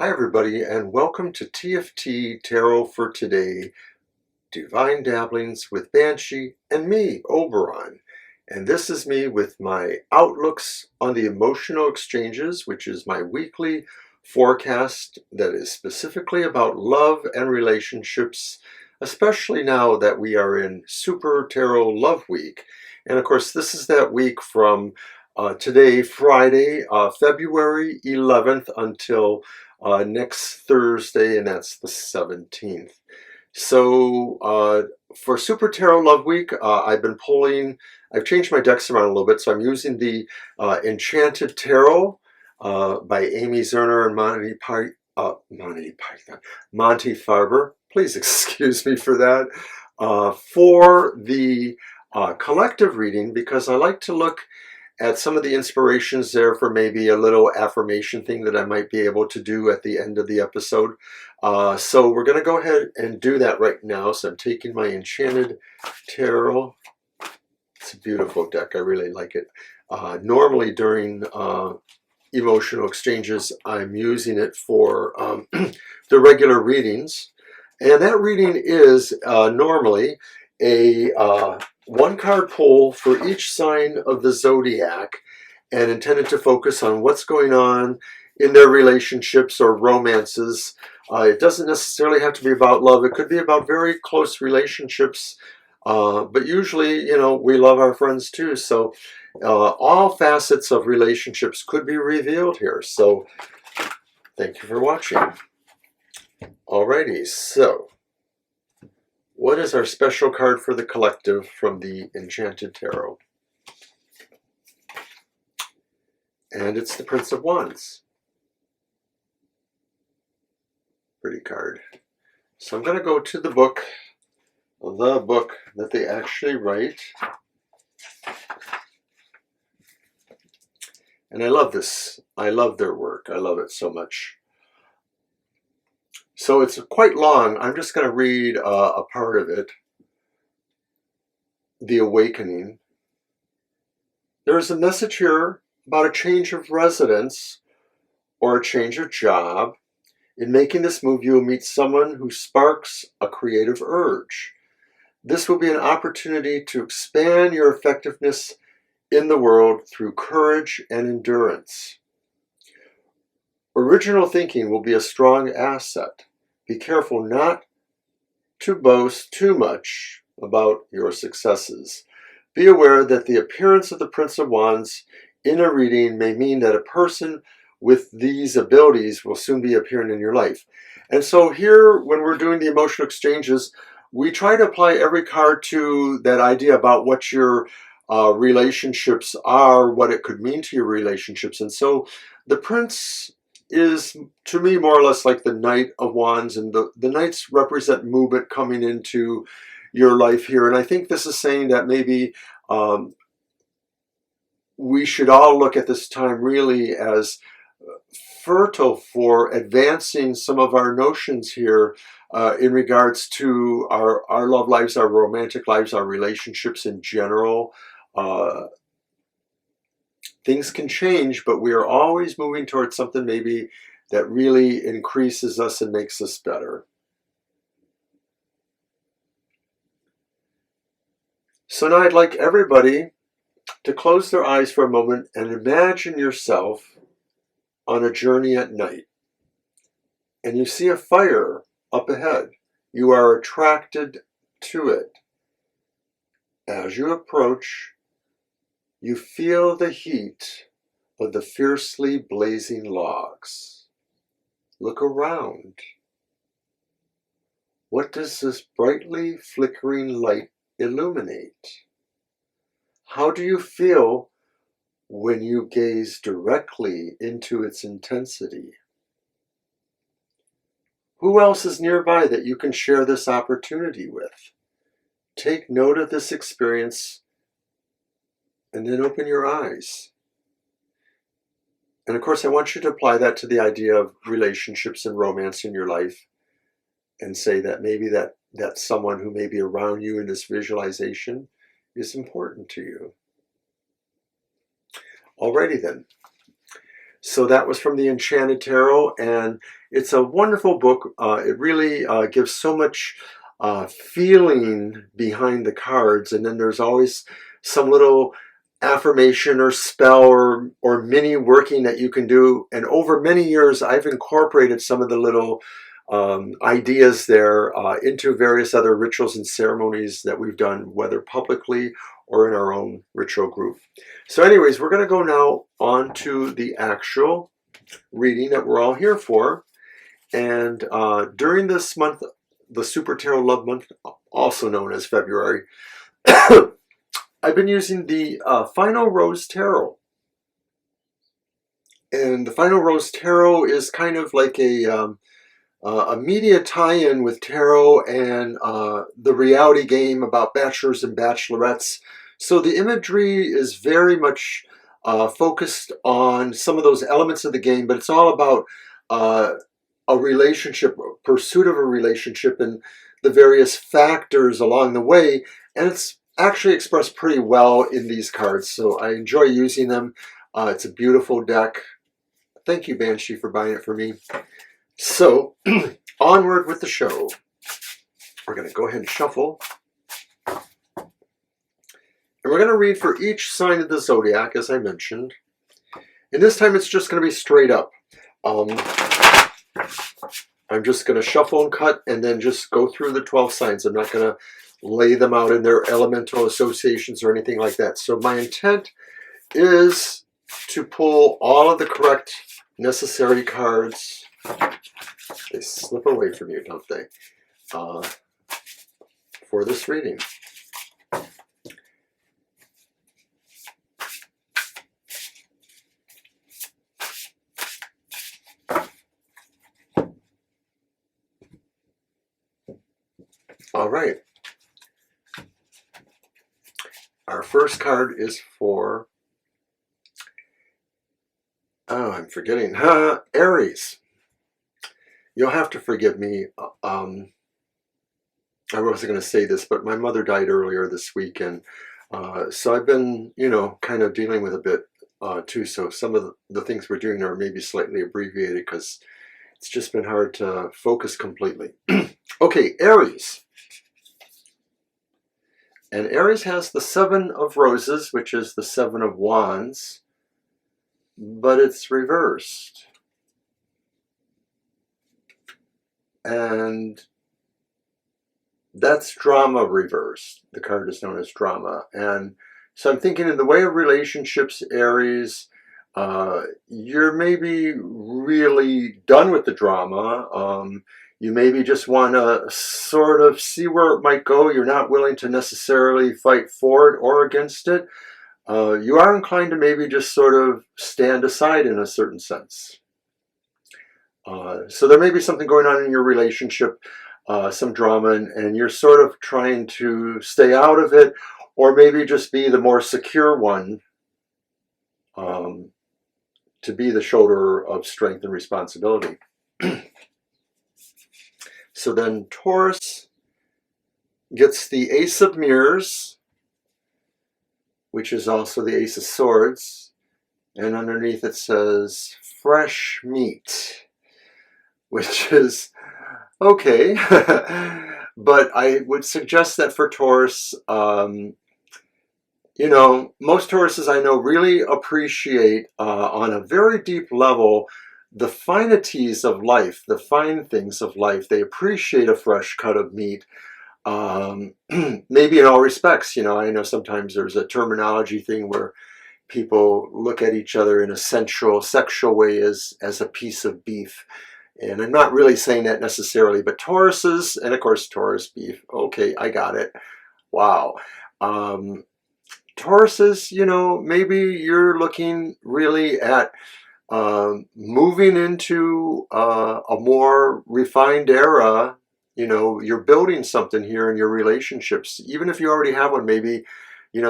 Hi everybody, and welcome to TFT Tarot for Today, Divine Dabblings with Banshee and me, Oberon. And this is me with my outlooks on the emotional exchanges, which is my weekly forecast that is specifically about love and relationships, especially now that we are in Super Tarot Love Week. And of course, this is that week from today, Friday, February 11th until next Thursday, and that's the 17th. So for Super Tarot Love Week, I've changed my decks around a little bit, so I'm using the Enchanted Tarot by Amy Zerner and Monty Farber. Please excuse me for that. For the collective reading, because I like to look at some of the inspirations there for maybe a little affirmation thing that I might be able to do at the end of the episode. So we're going to go ahead and do that right now. So I'm taking my Enchanted Tarot. It's a beautiful deck. I really like it. Normally during emotional exchanges, I'm using it for the regular readings. And that reading is normally a one card pull for each sign of the zodiac, and intended to focus on what's going on in their relationships or romances. It doesn't necessarily have to be about love. It could be about very close relationships. But usually, we love our friends too. So all facets of relationships could be revealed here. So thank you for watching. Alrighty, so what is our special card for the collective from the Enchanted Tarot? And it's the Prince of Wands. Pretty card. So I'm going to go to the book that they actually write. And I love this. I love their work. I love it so much. So it's quite long. I'm just going to read a part of it. The Awakening. There's a message here about a change of residence or a change of job. In making this move, you will meet someone who sparks a creative urge. This will be an opportunity to expand your effectiveness in the world through courage and endurance. Original thinking will be a strong asset. Be careful not to boast too much about your successes. Be aware that the appearance of the Prince of Wands in a reading may mean that a person with these abilities will soon be appearing in your life. And so here, when we're doing the emotional exchanges, we try to apply every card to that idea about what your relationships are, what it could mean to your relationships. And so the Prince is, to me, more or less like the Knight of Wands, and the Knights represent movement coming into your life here. And I think this is saying that maybe we should all look at this time really as fertile for advancing some of our notions here in regards to our love lives, our romantic lives, our relationships in general. Things can change, but we are always moving towards something maybe that really increases us and makes us better. So now I'd like everybody to close their eyes for a moment and imagine yourself on a journey at night. And you see a fire up ahead. You are attracted to it. As you approach, you feel the heat of the fiercely blazing logs. Look around. What does this brightly flickering light illuminate? How do you feel when you gaze directly into its intensity? Who else is nearby that you can share this opportunity with? Take note of this experience and then open your eyes. And of course, I want you to apply that to the idea of relationships and romance in your life, and say that maybe that someone who may be around you in this visualization is important to you. Alrighty then. So that was from the Enchanted Tarot, and it's a wonderful book. It really gives so much feeling behind the cards, and then there's always some little affirmation or spell or mini working that you can do. And over many years, I've incorporated some of the little ideas there into various other rituals and ceremonies that we've done, whether publicly or in our own ritual group. So anyways, we're going to go now on to the actual reading that we're all here for. And during this month, the Super Tarot Love Month, also known as February, I've been using the Final Rose Tarot. And the Final Rose Tarot is kind of like a media tie-in with tarot and the reality game about bachelors and bachelorettes. So the imagery is very much focused on some of those elements of the game, but it's all about a relationship, pursuit of a relationship, and the various factors along the way. And it's actually expressed pretty well in these cards, so I enjoy using them. It's a beautiful deck. Thank you, Banshee, for buying it for me. So, onward with the show. We're going to go ahead and shuffle. And we're going to read for each sign of the zodiac, as I mentioned. And this time it's just going to be straight up. I'm just going to shuffle and cut and then just go through the 12 signs. I'm not going to lay them out in their elemental associations or anything like that. So my intent is to pull all of the correct necessary cards. They slip away from you, don't they? For this reading. All right. Our first card is for, I'm forgetting, Aries. You'll have to forgive me. I wasn't going to say this, but my mother died earlier this week, and so I've been, kind of dealing with a bit too. So some of the things we're doing are maybe slightly abbreviated because it's just been hard to focus completely. Okay, Aries. And Aries has the Seven of Roses, which is the Seven of Wands, but it's reversed. And that's drama reversed. The card is known as drama. And so I'm thinking in the way of relationships, Aries, you're maybe really done with the drama. You maybe just want to sort of see where it might go. You're not willing to necessarily fight for it or against it. You are inclined to maybe just sort of stand aside in a certain sense. So there may be something going on in your relationship, some drama, and you're sort of trying to stay out of it, or maybe just be the more secure one, to be the shoulder of strength and responsibility. So then Taurus gets the Ace of Mirrors, which is also the Ace of Swords, and underneath it says fresh meat, which is okay. But I would suggest that for Taurus, most Tauruses I know really appreciate on a very deep level the finities of life, the fine things of life. They appreciate a fresh cut of meat, maybe in all respects. I know sometimes there's a terminology thing where people look at each other in a sensual, sexual way as a piece of beef. And I'm not really saying that necessarily, but Tauruses, and of course Taurus beef, okay, I got it. Wow. Tauruses, maybe you're looking really at moving into a more refined era. You're building something here in your relationships. Even if you already have one, maybe,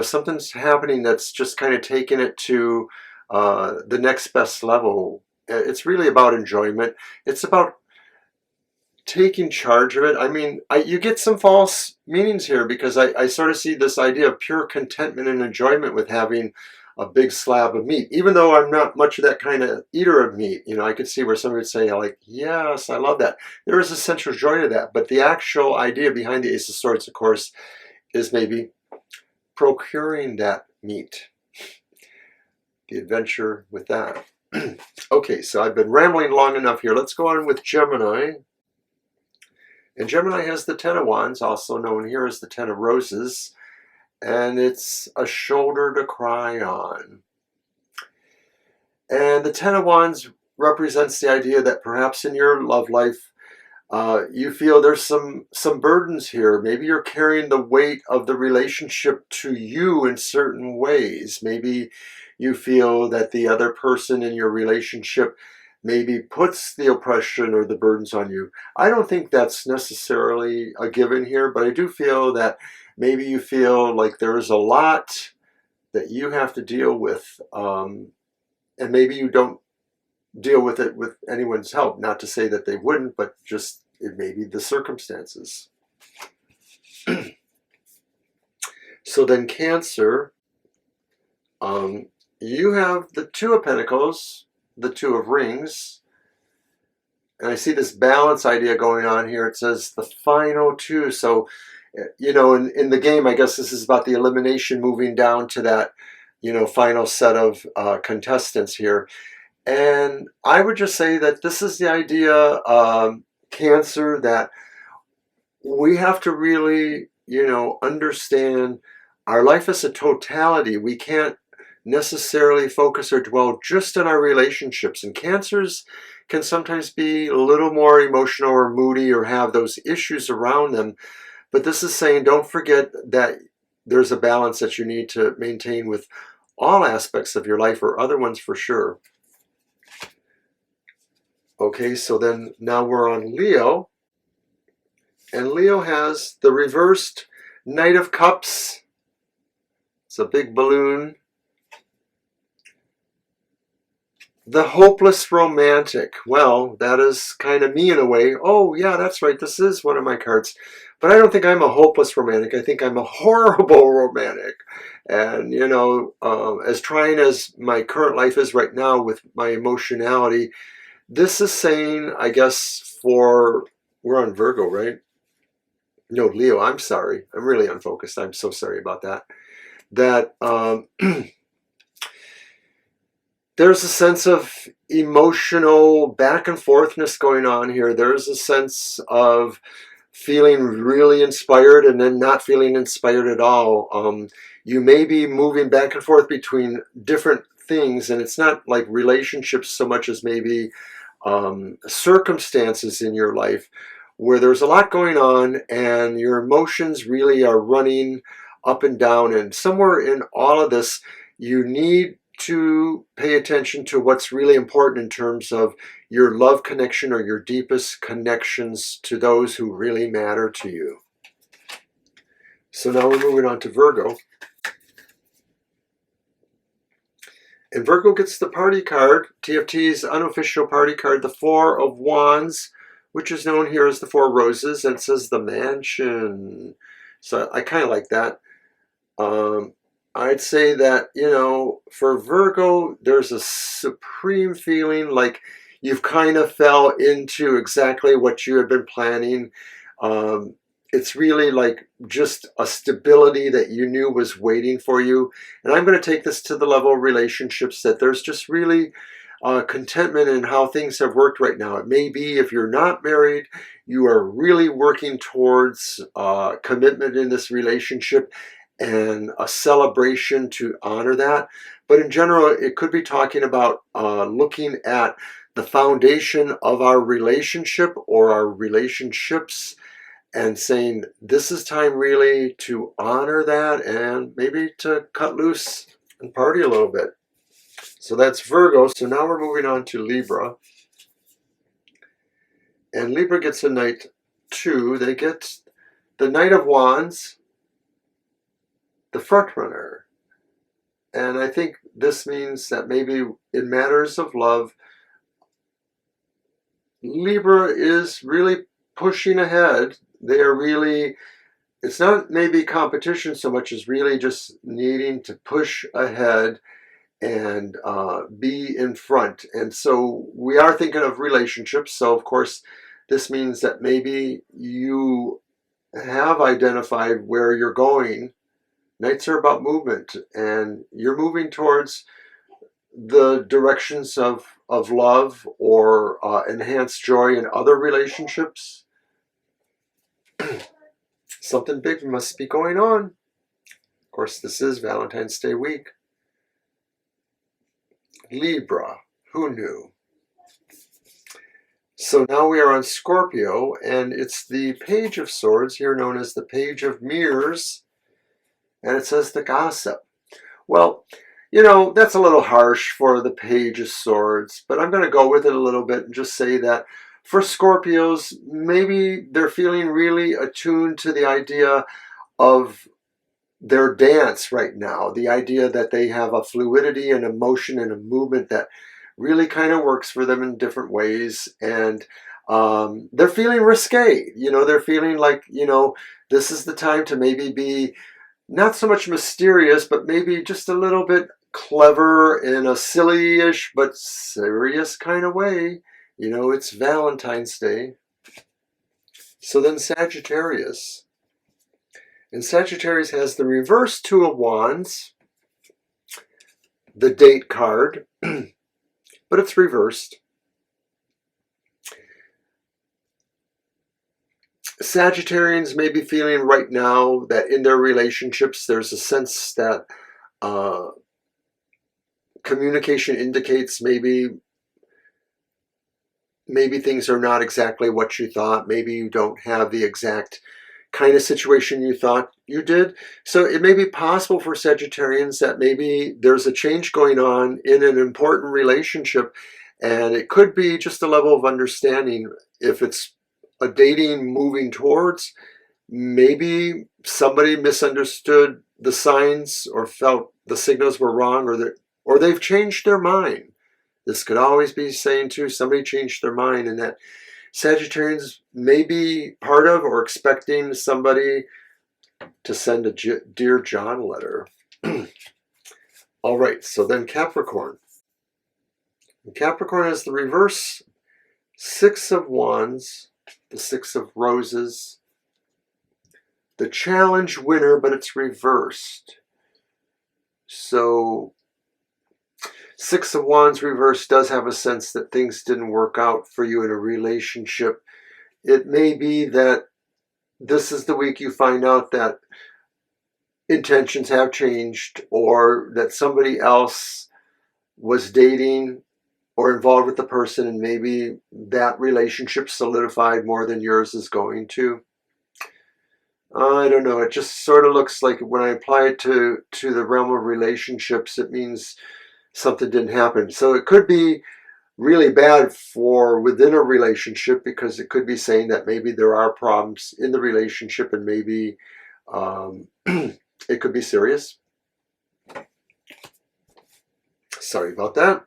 something's happening that's just kind of taking it to the next best level. It's really about enjoyment. It's about taking charge of it. I mean, you get some false meanings here, because I sort of see this idea of pure contentment and enjoyment with having a big slab of meat, even though I'm not much of that kind of eater of meat. You know, I could see where somebody would say, like, yes, I love that. There is a sensual joy to that, but the actual idea behind the Ace of Swords, of course, is maybe procuring that meat, the adventure with that. Okay, so I've been rambling long enough here. Let's go on with Gemini. And Gemini has the Ten of Wands, also known here as the Ten of Roses, and it's a shoulder to cry on. And the Ten of Wands represents the idea that perhaps in your love life, you feel there's some burdens here. Maybe you're carrying the weight of the relationship to you in certain ways. Maybe you feel that the other person in your relationship maybe puts the oppression or the burdens on you. I don't think that's necessarily a given here, but I do feel that maybe you feel like there is a lot that you have to deal with, and maybe you don't deal with it with anyone's help. Not to say that they wouldn't, but just it may be the circumstances. So then Cancer, you have the Two of Pentacles, the Two of Rings, and I see this balance idea going on here. It says the final two. So, you know, in the game, I guess this is about the elimination, moving down to that, you know, final set of contestants here. And I would just say that this is the idea, Cancer, that we have to really, you know, understand our life as a totality. We can't necessarily focus or dwell just on our relationships. And Cancers can sometimes be a little more emotional or moody or have those issues around them. But this is saying, don't forget that there's a balance that you need to maintain with all aspects of your life, or other ones for sure. Okay, so then now we're on Leo. And Leo has the reversed Knight of Cups. It's a big balloon. The hopeless romantic. Well, that is kind of me in a way. Oh, yeah, that's right. This is one of my cards. But I don't think I'm a hopeless romantic. I think I'm a horrible romantic. And, you know, as trying as my current life is right now with my emotionality, this is saying, I guess, we're on Virgo, right? No, Leo, I'm sorry. I'm really unfocused. I'm so sorry about that. That there's a sense of emotional back and forthness going on here. There's a sense of feeling really inspired and then not feeling inspired at all. You may be moving back and forth between different things, and it's not like relationships so much as maybe circumstances in your life where there's a lot going on and your emotions really are running up and down. And somewhere in all of this, you need to pay attention to what's really important in terms of your love connection or your deepest connections to those who really matter to you. So now we're moving on to Virgo. And Virgo gets the party card, TFT's unofficial party card, the Four of Wands, which is known here as the Four Roses, and it says the Mansion. So I kind of like that. I'd say that, you know, for Virgo, there's a supreme feeling like you've kind of fell into exactly what you had been planning. It's really like just a stability that you knew was waiting for you. And I'm going to take this to the level of relationships, that there's just really contentment in how things have worked right now. It may be, if you're not married, you are really working towards commitment in this relationship and a celebration to honor that. But in general, it could be talking about looking at the foundation of our relationship or our relationships and saying, this is time really to honor that and maybe to cut loose and party a little bit. So that's Virgo. So now we're moving on to Libra. And Libra gets a Knight 2. They get the Knight of Wands, the front runner. And I think this means that maybe in matters of love, Libra is really pushing ahead. They are really, it's not maybe competition so much as really just needing to push ahead and be in front. And so we are thinking of relationships. So of course, this means that maybe you have identified where you're going. Nights are about movement, and you're moving towards the directions of love or enhanced joy in other relationships. Something big must be going on. Of course, this is Valentine's Day week. Libra, who knew? So now we are on Scorpio, and it's the Page of Swords, here known as the Page of Mirrors, and it says the gossip. Well, you know, that's a little harsh for the Page of Swords, but I'm going to go with it a little bit and just say that for Scorpios, maybe they're feeling really attuned to the idea of their dance right now, the idea that they have a fluidity and emotion and a movement that really kind of works for them in different ways. And they're feeling risque, you know, they're feeling like, you know, this is the time to maybe be not so much mysterious, but maybe just a little bit clever in a silly-ish but serious kind of way. You know, it's Valentine's Day. So then Sagittarius. And Sagittarius has the reverse Two of Wands, the date card, but it's reversed. Sagittarians may be feeling right now that in their relationships there's a sense that communication indicates maybe things are not exactly what you thought. Maybe you don't have the exact kind of situation you thought you did. So it may be possible for Sagittarians that maybe there's a change going on in an important relationship, and it could be just a level of understanding. If it's a dating moving towards, maybe somebody misunderstood the signs or felt the signals were wrong, or they've changed their mind. This could always be saying too, somebody changed their mind, and that Sagittarians may be part of or expecting somebody to send a Dear John letter. All right, so then Capricorn. Capricorn has the reverse Six of Wands, the Six of Roses, the challenge winner, but it's reversed. So Six of Wands reversed does have a sense that things didn't work out for you in a relationship. It may be that this is the week you find out that intentions have changed, or that somebody else was dating or involved with the person, and maybe that relationship solidified more than yours is going to. I don't know. It just sort of looks like when I apply it to the realm of relationships, it means something didn't happen. So it could be really bad for within a relationship, because it could be saying that maybe there are problems in the relationship, and maybe it could be serious. Sorry about that.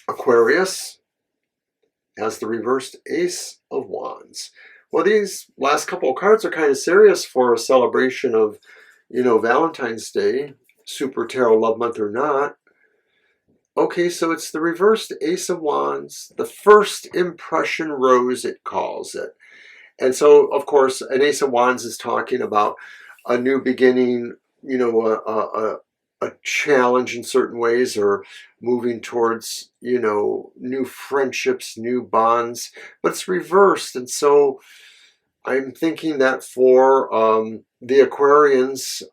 Aquarius has the reversed Ace of Wands. Well, these last couple of cards are kind of serious for a celebration of, you know, Valentine's Day, Super Tarot Love Month or not. Okay, so it's the reversed Ace of Wands, the first impression rose, it calls it. And so, of course, an Ace of Wands is talking about a new beginning, you know, a challenge in certain ways, or moving towards, you know, new friendships, new bonds, but it's reversed. And so I'm thinking that for the Aquarians,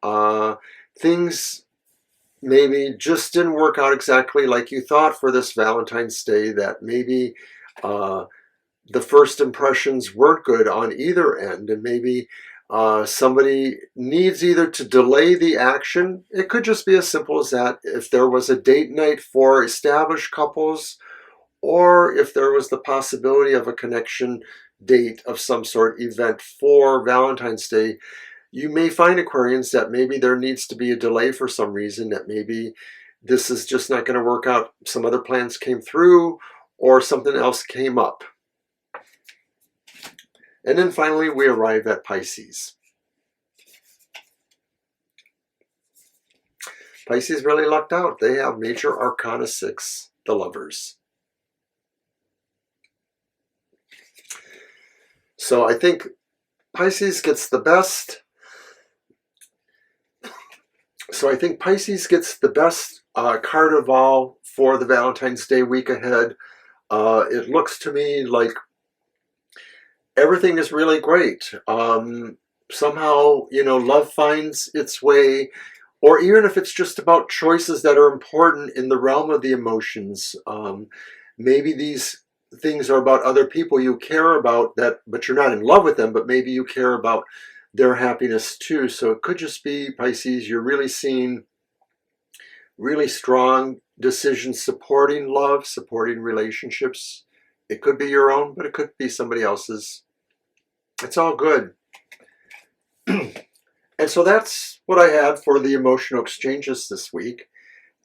things maybe just didn't work out exactly like you thought for this Valentine's Day, that maybe the first impressions weren't good on either end, and maybe somebody needs either to delay the action. It could just be as simple as that. If there was a date night for established couples, or if there was the possibility of a connection date of some sort, event for Valentine's Day, you may find, Aquarians, that maybe there needs to be a delay for some reason, that maybe this is just not going to work out. Some other plans came through, or something else came up. And then finally, we arrive at Pisces. Pisces really lucked out. They have Major Arcana 6, the Lovers. So I think Pisces gets the best. So I think Pisces gets the best card of all for the Valentine's Day week ahead. It looks to me like everything is really great. Somehow, you know, love finds its way, or even if it's just about choices that are important in the realm of the emotions. Maybe these things are about other people you care about, that, but you're not in love with them, but maybe you care about their happiness too. So it could just be, Pisces, you're really seeing really strong decisions supporting love, supporting relationships. It could be your own, but it could be somebody else's. It's all good. And so that's what I had for the emotional exchanges this week.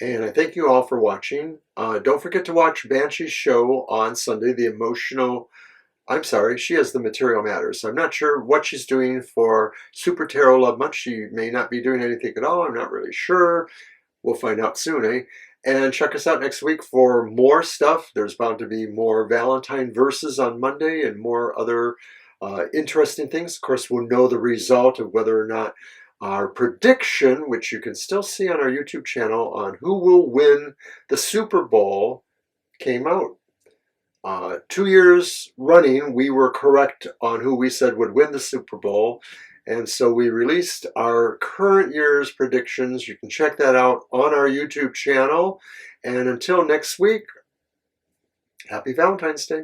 And I thank you all for watching. Don't forget to watch Banshee's show on Sunday, the emotional... I'm sorry, she has the Material Matters. I'm not sure what she's doing for Super Tarot Love Month. She may not be doing anything at all. I'm not really sure. We'll find out soon, eh? And check us out next week for more stuff. There's bound to be more Valentine verses on Monday and more other interesting things. Of course, we'll know the result of whether or not our prediction, which you can still see on our YouTube channel, on who will win the Super Bowl came out. 2 years running, we were correct on who we said would win the Super Bowl. And so we released our current year's predictions. You can check that out on our YouTube channel. And until next week, happy Valentine's Day.